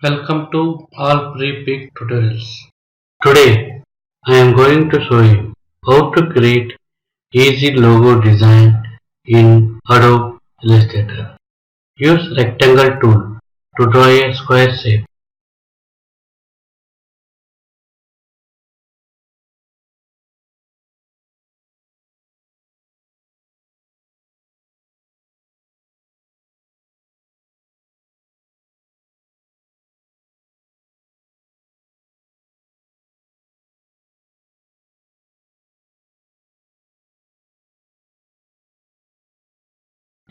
Welcome to all pre-pick tutorials. Today I am going to show you how to create easy logo design in Adobe Illustrator. Use rectangle tool to draw a square shape.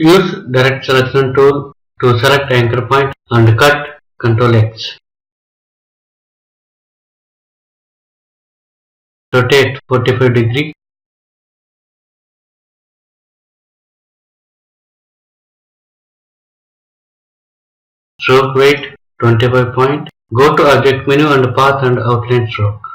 Use direct selection tool to select anchor point and cut Ctrl X. Rotate 45 degree. Stroke weight 25 point. Go to object menu and path and outline stroke.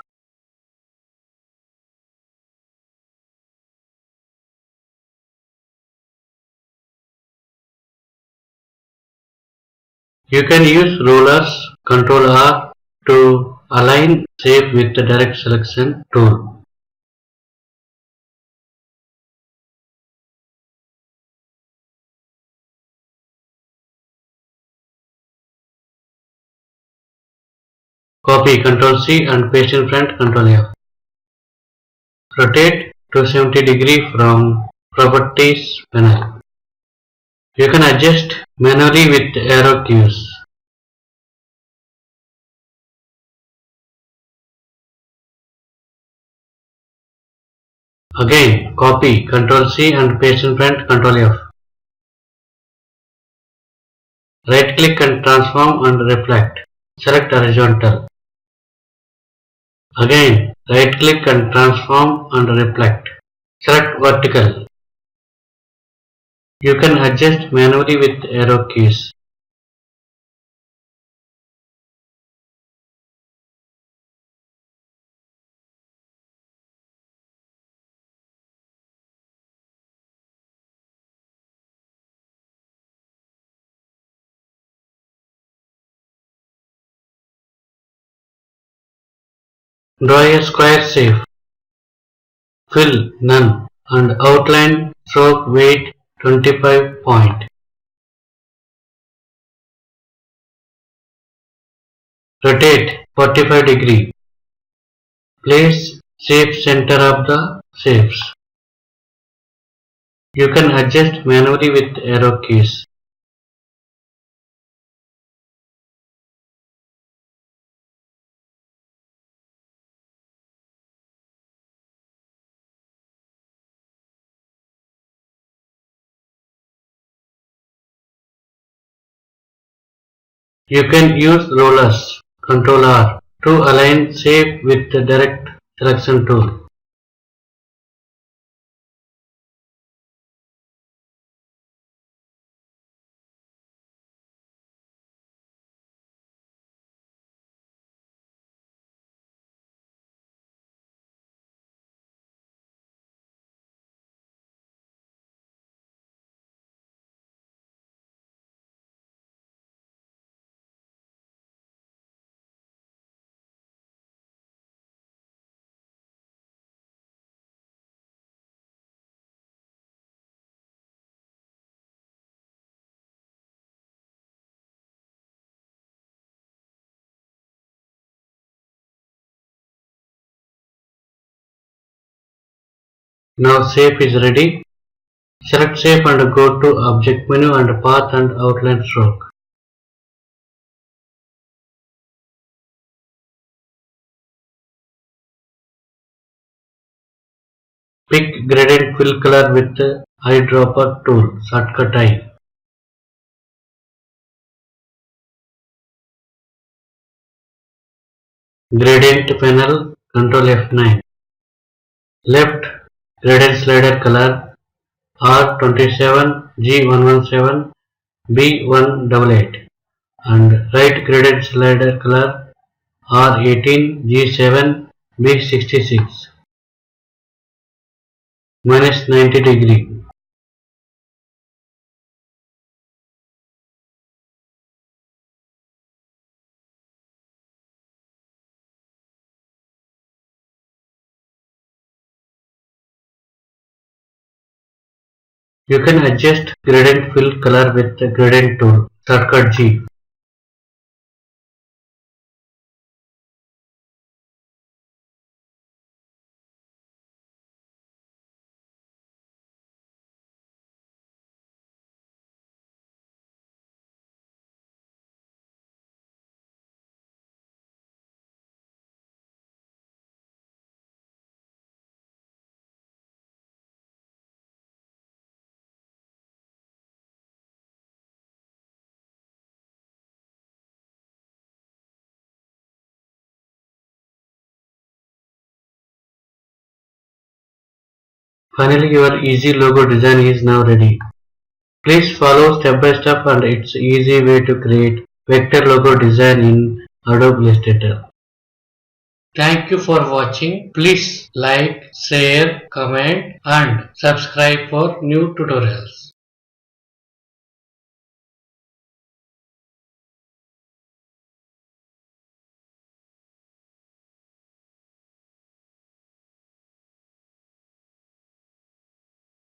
You can use rulers Ctrl R to align shape with the direct selection tool. Copy Ctrl C and paste in front Ctrl F. Rotate 270 degree from Properties panel. You can adjust manually with arrow keys. Again, copy Ctrl C and paste in front Ctrl F. Right click and transform and reflect. Select horizontal. Again, right click and transform and reflect. Select vertical. You can adjust manually with arrow keys. Draw a square shape. Fill none and outline stroke weight 25 point. Rotate 45 degree. Place shape center of the shapes. You can adjust manually with arrow keys. You can use rollers Ctrl R to align shape with the direct selection tool. Now shape is ready. Select shape and go to object menu and path and outline stroke. Pick gradient fill color with eyedropper tool, shortcut I. Gradient panel, Ctrl F9. Left gradient slider color R27, G117, B188 and right gradient slider color R18, G7, B66 minus 90 degree. You can adjust gradient fill color with the gradient tool, shortcut G. Finally, your easy logo design is now ready. Please follow step by step and it's easy way to create vector logo design in Adobe Illustrator. Thank you for watching. Please like, share, comment and subscribe for new tutorials.